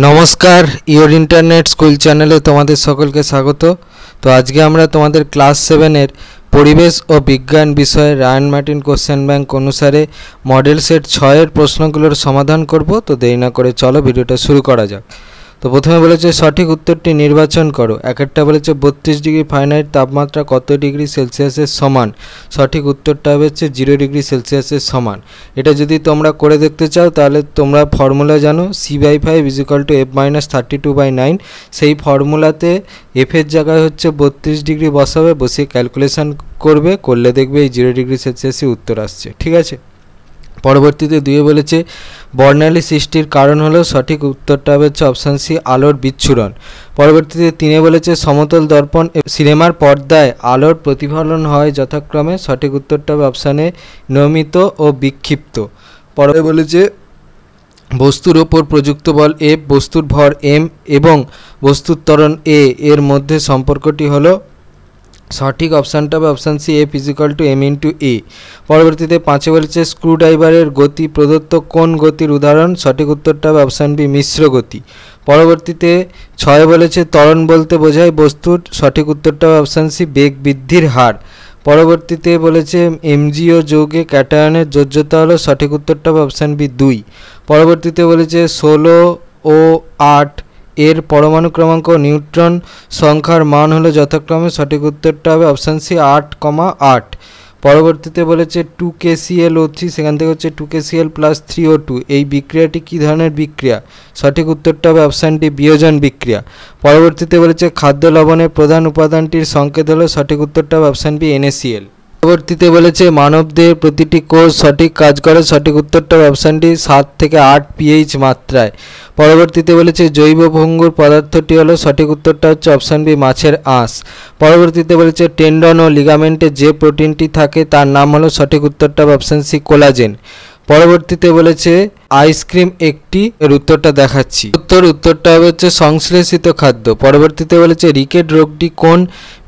নমস্কার, your internet school চ্যানেলে তোমাদের সকলকে স্বাগত। তো আজকে আমরা তোমাদের ক্লাস 7-এর পরিবেশ ও বিজ্ঞান বিষয়ে রায়ান মার্টিন কোশ্চেন ব্যাংক অনুসারে মডেল সেট 6-এর প্রশ্নগুলোর সমাধান করব। তো দেরি না করে চলো ভিডিওটা শুরু করা যাক। তো প্রথমে বলেছে সঠিক উত্তরটি নির্বাচন করো। একটা বলেছে 32 ডিগ্রি ফারেনহাইট তাপমাত্রা কত ডিগ্রি সেলসিয়াসের সমান। সঠিক উত্তরটা হচ্ছে 0 ডিগ্রি সেলসিয়াসের সমান। এটা যদি তোমরা করে দেখতে চাও তাহলে তোমরা ফর্মুলা জানো, c/5 = f-32/9। সেই ফর্মুলাতে এফের জায়গায় হচ্ছে 32 ডিগ্রি বসাবে, বসিয়ে ক্যালকুলেশন করলে দেখবে এই 0 ডিগ্রি সেলসিয়াসই উত্তর আসছে। ঠিক আছে। পরবর্তীতে 2 বলেছে বর্ণালী সৃষ্টির কারণ হলো। সঠিক উত্তরটা হচ্ছে অপশান সি, আলোর বিচ্ছুরণ। পরবর্তীতে 3 বলেছে সমতল দর্পণ সিনেমার পর্দায় আলোর প্রতিফলন হয় যথাক্রমে। সঠিক উত্তরটা হবে অপশান এ, নিয়মিত ও বিক্ষিপ্ত। পরে বলেছে বস্তুর ওপর প্রযুক্ত বল F, বস্তুর ভর m এবং বস্তুর ত্বরণ a এর মধ্যে সম্পর্কটি হলো। সঠিক অপশানটা হবে অপশান সি, F = m/a। পরবর্তীতে 5 বলেছে স্ক্রুড্রাইভারের গতি প্রদত্ত কোন গতির উদাহরণ। সঠিক উত্তরটা হবে অপশান বি, মিশ্র গতি। পরবর্তীতে 6 বলেছে ত্বরণ বলতে বোঝায় বস্তুর। সঠিক উত্তরটা হবে অপশান সি, বেগ বৃদ্ধির হার। পরবর্তীতে বলেছে MgO যৌগে ক্যাটায়নের যোজ্যতা হলো। সঠিক উত্তরটা হবে অপশান বি, 2। পরবর্তীতে বলেছে 16 ও 8 এর পরমাণু ক্রমাঙ্ক নিউট্রন সংখ্যার মান হলো যথাক্রমে। সঠিক উত্তরটা হবে অপশান সি, 8,8। পরবর্তীতে বলেছে 2KClO3, সেখান থেকে হচ্ছে 2KCl + 3O2। এই বিক্রিয়াটি কী ধরনের বিক্রিয়া। সঠিক উত্তরটা হবে অপশান ডি, বিয়োজন বিক্রিয়া। পরবর্তীতে বলেছে খাদ্য লবণের প্রধান উপাদানটির সংকেত হলো। সঠিক উত্তরটা হবে অপশান বি, NaCl। পরবর্তীতে বলেছে মানবদেহের প্রতিটি কোষ সঠিক কাজ করে। সঠিক উত্তরটা অপশান ডি, 7 থেকে 8 pH মাত্রায়। পরবর্তীতে বলেছে জৈব ভঙ্গুর পদার্থটি হলো। সঠিক উত্তরটা হচ্ছে অপশান বি, মাছের আঁশ। পরবর্তীতে বলেছে টেন্ডন ও লিগামেন্টে যে প্রোটিনটি থাকে তার নাম হলো। সঠিক উত্তরটা অপশান সি, কোলাজেন। পরবর্তীতে বলেছে আইসক্রিম একটি, এর উত্তরটা দেখাচ্ছি। উত্তরটা হচ্ছে সংশ্লেষিত খাদ্য। পরবর্তীতে বলেছে রিকেট রোগটি কোন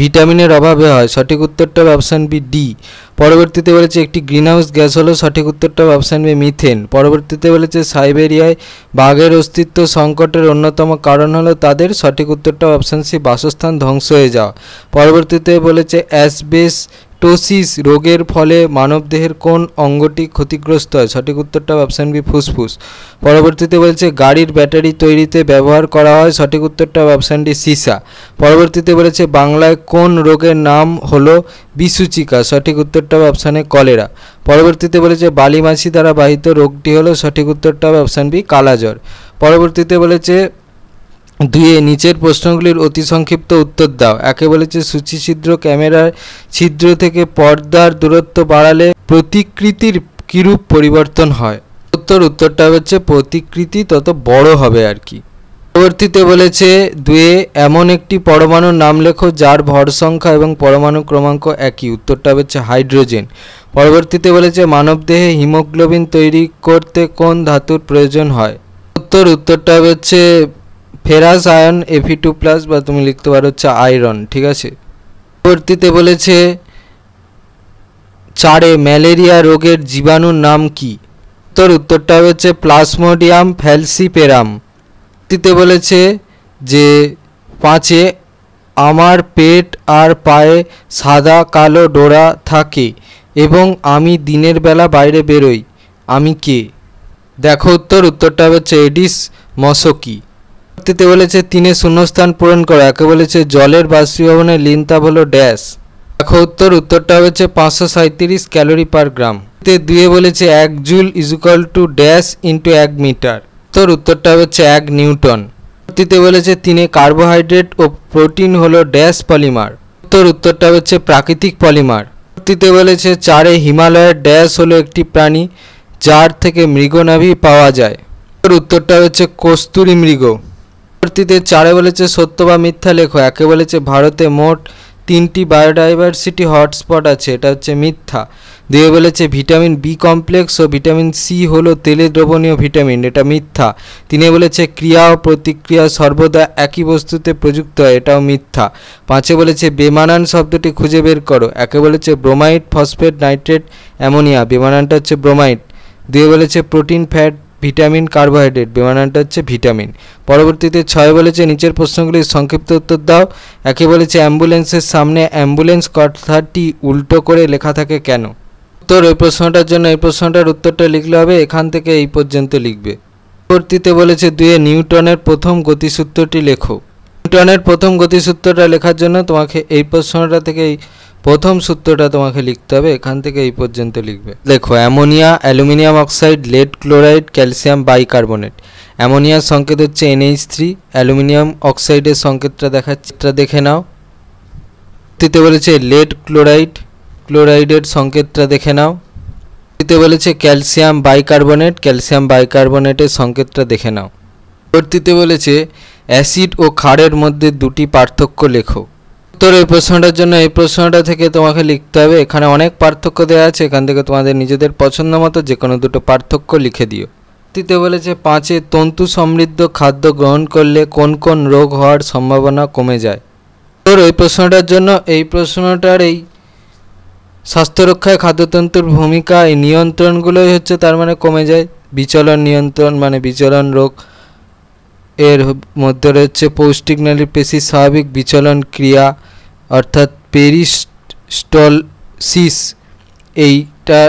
ভিটামিনের অভাবে হয়। সঠিক উত্তরটা হবে অপশান বি, ডি। পরবর্তীতে বলেছে একটি গ্রিনহাউস গ্যাস হলো। সঠিক উত্তরটা হবে অপশান বি, মিথেন। পরবর্তীতে বলেছে সাইবেরিয়ায় বাঘের অস্তিত্ব সংকটের অন্যতম কারণ হলো তাদের। সঠিক উত্তরটা অপশান সি, বাসস্থান ধ্বংস হয়ে যাওয়া। পরবর্তীতে বলেছে অ্যাসবেস্টোসিস রোগের ফলে মানবদেহের কোন অঙ্গটি ক্ষতিগ্রস্ত হয়। সঠিক উত্তরটা অপশান বি, ফুসফুস। পরবর্তীতে বলেছে গাড়ির ব্যাটারি তৈরিতে ব্যবহার করা হয়। সঠিক উত্তরটা অপশান ডি, সীসা। পরবর্তীতে বলেছে বাংলায় কোন রোগের নাম হলো বিসূচিকা। সঠিক উত্তরটা অপশান এ, কলেরা। পরবর্তীতে বলেছে বালি মাছি দ্বারা বাহিত রোগটি হলো। সঠিক উত্তরটা হবে অপশান বি, কালাজ্বর। পরবর্তীতে বলেছে 2 নিচের প্রশ্নগুলির অতি সংক্ষিপ্ত উত্তর দাও। 1 বলেছে সূচি ছিদ্র ক্যামেরার ছিদ্র থেকে পর্দার দূরত্ব বাড়ালে প্রতিকৃতির কিরূপ পরিবর্তন হয়। উত্তরটা হচ্ছে প্রতিকৃতি তত বড় হবে আর কি। পরবর্তীতে বলেছে 2 এমন একটি পরমাণুর নাম লেখো যার ভর সংখ্যা এবং পরমাণু ক্রমাঙ্ক একই। উত্তরটা হচ্ছে হাইড্রোজেন। পরবর্তীতে বলেছে মানবদেহে হিমোগ্লোবিন তৈরি করতে কোন ধাতুর প্রয়োজন হয়। উত্তরটা হচ্ছে ফেরাস আয়ন Fe2+, বা তুমি লিখতে পারো হচ্ছে আয়রন। ঠিক আছে। পরবর্তীতে বলেছে 4 ম্যালেরিয়া রোগের জীবাণুর নাম কি। উত্তরটা হচ্ছে প্লাজমোডিয়াম ফ্যালসিপেরাম। পরবর্তীতে বলেছে যে 5 আমার পেট আর পায়ে সাদা কালো ডোরা থাকে এবং আমি দিনের বেলা বাইরে বেরোই, আমি কে। দেখো উত্তরটা হচ্ছে এডিস মশকি। পরবর্তীতে বলেছে 3 শূন্যস্থান পূরণ করো। 1 বলেছে জলের বাষ্পীভবনের লিন তাপ হলো ড্যাশ। দেখো উত্তরটা হচ্ছে 537 ক্যালোরি পার গ্রাম। 2 বলেছে 1 জুল = ড্যাশ × 1 মিটার। উত্তরটা হচ্ছে 1 নিউটন। পরবর্তীতে বলেছে 3 কার্বোহাইড্রেট ও প্রোটিন হলো ড্যাশ পলিমার। উত্তরটা হচ্ছে প্রাকৃতিক পলিমার। পরবর্তীতে বলেছে 4 হিমালয়ের ড্যাশ হলো একটি প্রাণী যার থেকে মৃগনাভি পাওয়া যায়। উত্তরটা হচ্ছে কস্তুরী মৃগ। পরবর্তীতে 4 বলেছে সত্য বা মিথ্যা লেখো। 1 বলেছে ভারতে মোট 3টি বায়োডাইভার্সিটি হটস্পট আছে, এটা হচ্ছে মিথ্যা। 2 বলেছে ভিটামিন বি কমপ্লেক্স ও ভিটামিন সি হলো তেলে দ্রবণীয় ভিটামিন, এটা মিথ্যা। 3 বলেছে ক্রিয়া ও প্রতিক্রিয়া সর্বদা একই বস্তুতে প্রযুক্ত হয়, এটাও মিথ্যা। 5 বলেছে বেমানান শব্দটি খুঁজে বের করো। 1 বলেছে ব্রোমাইড, ফসফেট, নাইট্রেট, অ্যামোনিয়া, বেমানানটা হচ্ছে ব্রোমাইড। 2 বলেছে প্রোটিন, ফ্যাট, ভিটামিন কার্বোহাইড্রেট, বিমানানটা হচ্ছে ভিটামিন। পরবর্তীতে 6 বলেছে নিচের প্রশ্নগুলির সংক্ষিপ্ত উত্তর দাও। একে বলেছে অ্যাম্বুলেন্সের সামনে অ্যাম্বুলেন্স কথাটি উল্টো করে লেখা থাকে কেন? উত্তর, ওই প্রশ্নটার জন্য এই প্রশ্নটার উত্তরটা লিখলে হবে এখান থেকে এই পর্যন্ত লিখবে। পরবর্তীতে বলেছে 2 নিউটনের প্রথম গতিসূত্রটি লেখো। নিউটনের প্রথম গতিসূত্রটা লেখার জন্য তোমাকে এই প্রশ্নটা থেকে এই প্রথম সূত্রটা তোমাকে লিখতে হবে, এখান থেকে এই পর্যন্ত লিখবে। দেখো, ammonia, aluminium oxide, lead chloride, calcium bicarbonate. অ্যামোনিয়ার সংকেত হচ্ছে NH3, অ্যালুমিনিয়াম অক্সাইডের সংকেতটা দেখাচ্ছে, দেখে নাও। তৃতীয় বলেছে লেড ক্লোরাইড, ক্লোরাইডের সংকেতটা দেখে নাও। তৃতীয় বলেছে ক্যালসিয়াম বাইকার্বনেট, ক্যালসিয়াম বাইকার্বনেটের সংকেতটা দেখে নাও। পরবর্তীতে বলেছে অ্যাসিড ও ক্ষারের মধ্যে দুটি পার্থক্য লেখো। উত্তর, এই প্রশ্নটার জন্য এই প্রশ্নটা থেকে তোমাকে লিখতে হবে, এখানে অনেক পার্থক্য দেওয়া আছে, এখান থেকে তোমাদের নিজেদের পছন্দ মতো যে কোনো দুটো পার্থক্য লিখে দিও। তৃতীয় বলেছে 5 তন্তু সমৃদ্ধ খাদ্য গ্রহণ করলে কোন কোন রোগ হওয়ার সম্ভাবনা কমে যায়। উত্তর, ওই প্রশ্নটার জন্য এই প্রশ্নটার এই স্বাস্থ্য রক্ষায় খাদ্যতন্ত্রের ভূমিকা, এই নিয়ন্ত্রণগুলোই হচ্ছে তার মানে কমে যায়। বিচলন নিয়ন্ত্রণ মানে বিচলন রোগ, এর মধ্যে রয়েছে পৌষ্টিক নালীর পেশির স্বাভাবিক বিচলন ক্রিয়া অর্থাৎ পেরিস্টলসিস, এইটা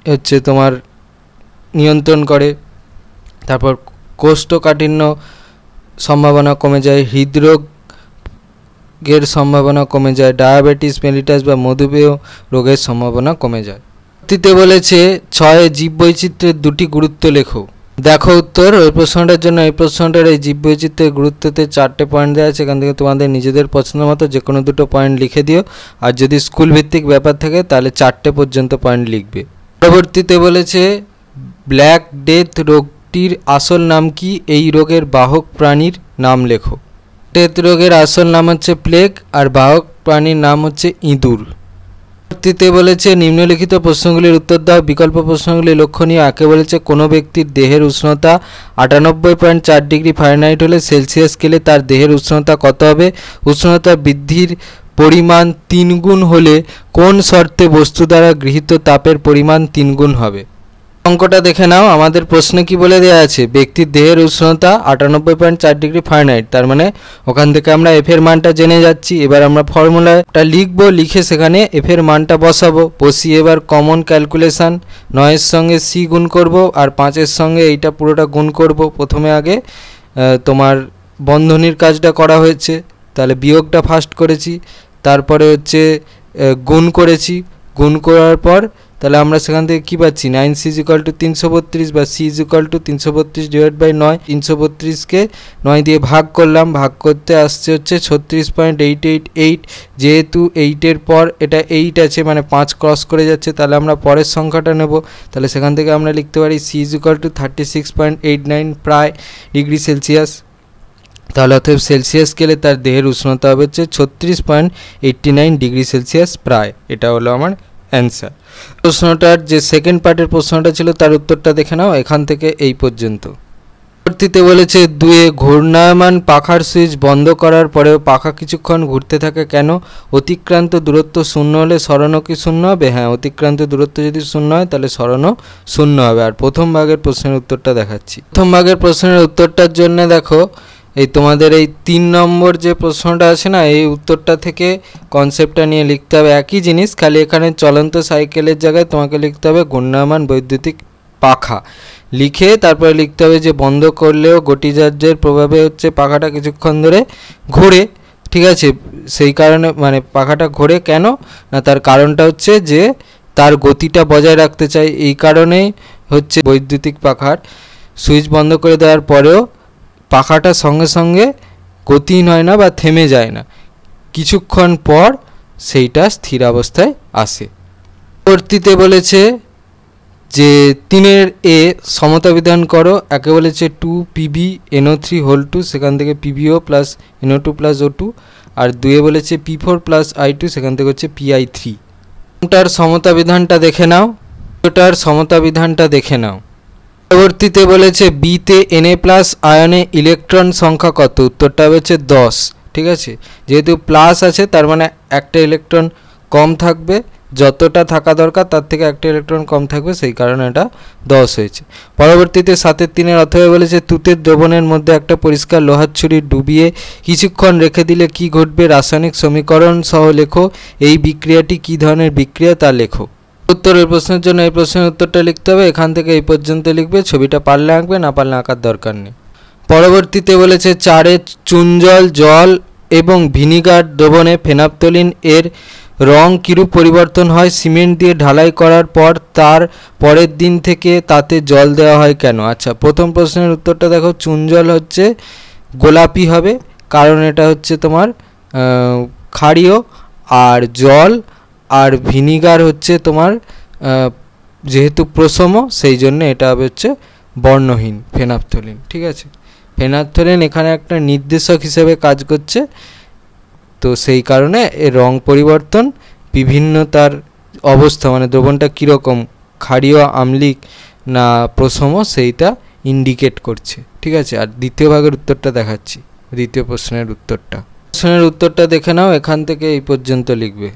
হচ্ছে তোমার নিয়ন্ত্রণ করে। তারপর কোষ্ঠকাঠিন্য সম্ভাবনা কমে যায়, হৃদরোগের সম্ভাবনা কমে যায়, ডায়াবেটিস মেলিটাস বা মধুমেহ রোগের সম্ভাবনা কমে যায়। তৃতীয় বলেছে 6 জীববৈচিত্র্যের দুটি গুরুত্ব লেখো। দেখো উত্তর, ওই প্রশ্নটার জন্য এই প্রশ্নটার এই জীববৈচিত্র্যের গুরুত্বতে 4টে পয়েন্ট দেওয়া আছে, এখান থেকে তোমাদের নিজেদের পছন্দ মতো যে কোনো দুটো পয়েন্ট লিখে দিও। আর যদি স্কুল ভিত্তিক ব্যাপার থাকে তাহলে 4টে পর্যন্ত পয়েন্ট লিখবে। পরবর্তীতে বলেছে ব্ল্যাক ডেথ রোগটির আসল নাম কি? এই রোগের বাহক প্রাণীর নাম লেখো। ডেথ রোগের আসল নাম হচ্ছে প্লেগ আর বাহক প্রাণীর নাম হচ্ছে ইঁদুর। পরবর্তীতে বলেছে নিম্নলিখিত প্রশ্নগুলির উত্তর দাও। বিকল্প প্রশ্নগুলি লক্ষণীয়। একে বলেছে কোনো ব্যক্তির দেহের উষ্ণতা 98.4 ডিগ্রি ফারেনহাইট হলে সেলসিয়াস স্কেলে তার দেহের উষ্ণতা কত হবে? উষ্ণতা বৃদ্ধির পরিমাণ 3 গুণ হলে কোন শর্তে বস্তু দ্বারা গৃহীত তাপের পরিমাণ 3 গুণ হবে? অঙ্কটা দেখে নাও। আমাদের প্রশ্নে কি বলে দেওয়া আছে? ব্যক্তির দেহের উষ্ণতা 98.4 ডিগ্রি ফারেনহাইট, তার মানে ওখান থেকে আমরা এফ এর মানটা জেনে যাচ্ছি। এবার আমরা ফর্মুলাটা লিখবো, লিখে সেখানে এফ এর মানটা বসাবো। বসিয়ে এবার কমন ক্যালকুলেশান 9-এর সঙ্গে সি গুণ করব আর 5-এর সঙ্গে এইটা পুরোটা গুণ করব। প্রথমে আগে তোমার বন্ধনীর কাজটা করা হয়েছে, তাহলে বিয়োগটা ফার্স্ট করেছি, তারপরে হচ্ছে গুণ করেছি। গুণ করার পর তাহলে আমরা সেখান থেকে কী পাচ্ছি? 9c = 332 বা c = 332/9। 332কে 9 দিয়ে ভাগ করলাম, ভাগ করতে আসছে হচ্ছে 36.888। যেহেতু 8-এর পর এটা 8 আছে মানে 5 ক্রস করে যাচ্ছে, তাহলে আমরা পরের সংখ্যাটা নেব। তাহলে সেখান থেকে আমরা লিখতে পারি c = 36.89 প্রায় ডিগ্রি সেলসিয়াস। তাহলে অতএব সেলসিয়াস স্কেলে তার দেহের উষ্ণতা হবে হচ্ছে 36.89 ডিগ্রি সেলসিয়াস প্রায়। এটা হলো আমার অ্যান্সার। প্রশ্নটার যে সেকেন্ড পার্টের প্রশ্নটা ছিল তার উত্তরটা দেখে নাও এখান থেকে এই পর্যন্ত। পরবর্তীতে বলেছে 2 ঘূর্ণায়মান পাখার সুইচ বন্ধ করার পরেও পাখা কিছুক্ষণ ঘুরতে থাকে কেন? অতিক্রান্ত দূরত্ব 0 হলে সরণও কি 0 হবে? হ্যাঁ, অতিক্রান্ত দূরত্ব যদি 0 হয় তাহলে সরণও 0 হবে। আর প্রথম ভাগের প্রশ্নের উত্তরটা দেখাচ্ছি। প্রথম ভাগের প্রশ্নের উত্তরটার জন্য দেখো এই তোমাদের এই 3 নম্বর যে প্রশ্নটা আছে না, এই উত্তরটা থেকে কনসেপ্টটা নিয়ে লিখতে হবে একই জিনিস, খালি এখানে চলন্ত সাইকেলের জায়গায় তোমাকে লিখতে হবে ঘূর্ণায়মান বৈদ্যুতিক পাখা। লিখে তারপরে লিখতে হবে যে বন্ধ করলেও গতিজার্যের প্রভাবে হচ্ছে পাখাটা কিছুক্ষণ ধরে ঘোরে। ঠিক আছে, সেই কারণে মানে পাখাটা ঘোরে কেন না, তার কারণটা হচ্ছে যে তার গতিটা বজায় রাখতে চাই। এই কারণেই হচ্ছে বৈদ্যুতিক পাখার সুইচ বন্ধ করে দেওয়ার পরেও পাখাটা সঙ্গে সঙ্গে গতিহীন হয় না বা থেমে যায় না, কিছুক্ষণ পর সেইটা স্থির অবস্থায় আসে। পরবর্তীতে বলেছে যে 3-এর এ সমতা বিধান করো। একে বলেছে 2PbNO3 সেখান থেকে PbO + NO2 + O2, আর 2-এ বলেছে P4 + I2 সেখান থেকে হচ্ছে PI3। ওটার সমতা বিধানটা দেখে নাও, ওটার সমতা বিধানটা দেখে নাও। পরবর্তীতে বলেছে বিতে Na+ আয়নে ইলেকট্রন সংখ্যা কত? উত্তরটা হচ্ছে 10। ঠিক আছে, যেহেতু প্লাস আছে তার মানে একটা ইলেকট্রন কম থাকবে, যতটা থাকা দরকার তার থেকে একটা ইলেকট্রন কম থাকবে, সেই কারণে এটা 10 হয়েছে। পরবর্তীতে 7-3 অথবা বলেছে তুতের দ্রবণের মধ্যে একটা পরিষ্কার লোহার ছুরি ডুবিয়ে কিছুক্ষণ রেখে দিলে কি ঘটবে, রাসায়নিক সমীকরণ সহ লেখো। এই বিক্রিয়াটি কি ধরনের বিক্রিয়া তা লেখো। উত্তরের প্রশ্নের জন্য এই প্রশ্নের উত্তরটা লিখতে হবে, এখান থেকে এই পর্যন্ত লিখবে, ছবিটা পারলে আঁকবে, না পারলে আঁকার দরকার নেই। পরবর্তীতে বলেছে চারে চুন জল এবং ভিনিগার দ্রবণে ফেনাপথলিন এর রং কিরূপ পরিবর্তন হয়, সিমেন্ট দিয়ে ঢালাই করার পর তার পরের দিন থেকে তাতে জল দেওয়া হয় কেন। আচ্ছা, প্রথম প্রশ্নের উত্তরটা দেখো, চুন জল হচ্ছে গোলাপি হবে, কারণ এটা হচ্ছে তোমার ক্ষারীয়, আর জল আর ভিনিগার হচ্ছে তোমার যেহেতু প্রশম, সেই জন্য এটা হবে হচ্ছে বর্ণহীন ফেনাপথলিন। ঠিক আছে, ফেনাপথলিন এখানে একটা নির্দেশক হিসেবে কাজ করছে, তো সেই কারণে এর রং পরিবর্তন বিভিন্ন তার অবস্থা, মানে দ্রবণটা কীরকম, ক্ষারীয়, আম্লিক না প্রশম, সেইটা ইন্ডিকেট করছে। ঠিক আছে, আর দ্বিতীয় ভাগের উত্তরটা দেখাচ্ছি, দ্বিতীয় প্রশ্নের উত্তরটা দেখে নাও, এখান থেকে এই পর্যন্ত লিখবে।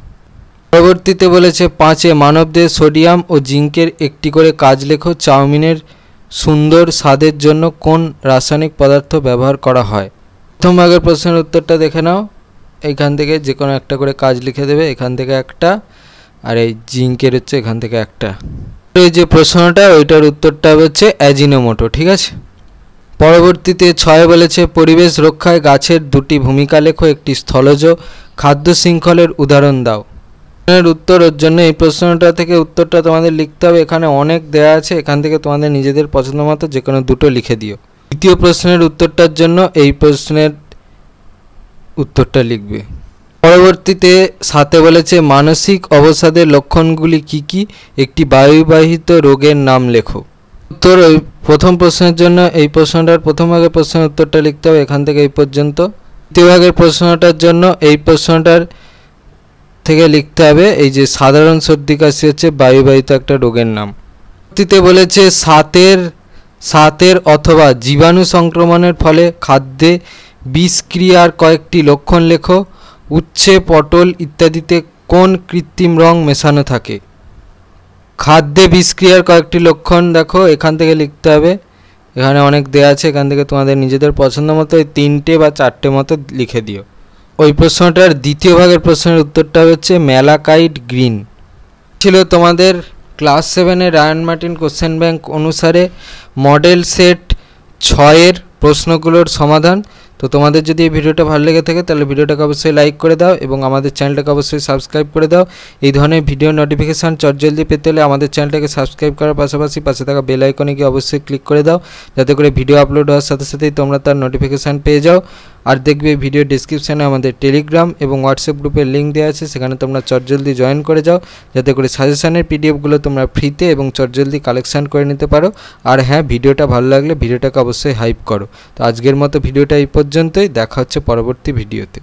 পরবর্তীতে বলেছে 5 মানবদেহে সোডিয়াম ও জিঙ্কের একটি করে কাজ লেখো। চাউমিনের সুন্দর স্বাদের জন্য কোন রাসায়নিক পদার্থ ব্যবহার করা হয়। প্রথম ভাগের প্রশ্নের উত্তরটা দেখে নাও, এইখান থেকে যে কোনো একটা করে কাজ লিখে দেবে, এখান থেকে একটা, আর এই জিঙ্কের হচ্ছে এখান থেকে একটা। ওই যে প্রশ্নটা ওইটার উত্তরটা হচ্ছে অ্যাজিনোমোটো। ঠিক আছে, পরবর্তীতে 6 বলেছে পরিবেশ রক্ষায় গাছের 2টি ভূমিকা লেখো, একটি স্থলজ খাদ্য শৃঙ্খলের উদাহরণ দাও। উত্তরের জন্য এই প্রশ্নটা থেকে উত্তরটা তোমাদের লিখতে হবে, এখানে অনেক দেয়া আছে, এখান থেকে তোমাদের নিজেদের পছন্দ মতো যে কোনো দুটো লিখে দিও। দ্বিতীয় প্রশ্নের উত্তরটার জন্য এই প্রশ্নের উত্তরটা লিখবে। পরবর্তীতে 7 বলেছে মানসিক অবসাদের লক্ষণগুলি কি কি, একটি বায়ুবাহিত রোগের নাম লেখো। উত্তর ওই প্রথম প্রশ্নের জন্য এই প্রশ্নটার প্রথম ভাগের প্রশ্নের উত্তরটা লিখতে হবে, এখান থেকে এই পর্যন্ত। দ্বিতীয় ভাগের প্রশ্নটার জন্য এই প্রশ্নটার থেকে লিখতে হবে এই যে সাধারণ সর্দি কাশি হচ্ছে বায়ুবাহিত একটা রোগের নাম। পরবর্তীতে বলেছে 7 অথবা জীবাণু সংক্রমণের ফলে খাদ্যে বিষক্রিয়ার কয়েকটি লক্ষণ লেখো। উচ্ছে, পটল ইত্যাদিতে কোন কৃত্রিম রং মেশানো থাকে। খাদ্যে বিষক্রিয়ার কয়েকটি লক্ষণ দেখো, এখান থেকে লিখতে হবে, এখানে অনেক দেয়া আছে, এখান থেকে তোমাদের নিজেদের পছন্দ মতো এই 3টে বা 4টে মতো লিখে দিও। ওই প্রশ্নটার দ্বিতীয় ভাগের প্রশ্নের উত্তরটা হচ্ছে ম্যালাকাইট গ্রিন। ছিল তোমাদের ক্লাস 7-এর রায়ান মার্টিন কোশ্চেন ব্যাংক অনুসারে মডেল সেট 6-এর প্রশ্নগুলোর সমাধান। তো তোমাদের যদি এই ভিডিওটা ভালো লেগে থাকে তাহলে ভিডিওটাকে অবশ্যই লাইক করে দাও এবং আমাদের চ্যানেলটাকে অবশ্যই সাবস্ক্রাইব করে দাও। এই ধরনের ভিডিও নোটিফিকেশান চটজলদি পেতে হলে আমাদের চ্যানেলটাকে সাবস্ক্রাইব করার পাশাপাশি পাশে থাকা বেল আইকনে গিয়ে অবশ্যই ক্লিক করে দাও, যাতে করে ভিডিও আপলোড হওয়ার সাথে সাথেই তোমরা তার নোটিফিকেশান পেয়ে যাও। আর দেখবে ভিডিও ডিসক্রিপশানে আমাদের টেলিগ্রাম এবং হোয়াটসঅ্যাপ গ্রুপের লিঙ্ক দেওয়া আছে, সেখানে তোমরা চটজলদি জয়েন করে যাও, যাতে করে সাজেশানের পিডিএফগুলো তোমরা ফ্রিতে এবং চটজলদি কালেকশান করে নিতে পারো। আর হ্যাঁ, ভিডিওটা ভালো লাগলে ভিডিওটাকে অবশ্যই হাইপ করো। তো আজকের মতো ভিডিওটা এই পর্যন্তই, দেখা হচ্ছে পরবর্তী ভিডিওতে।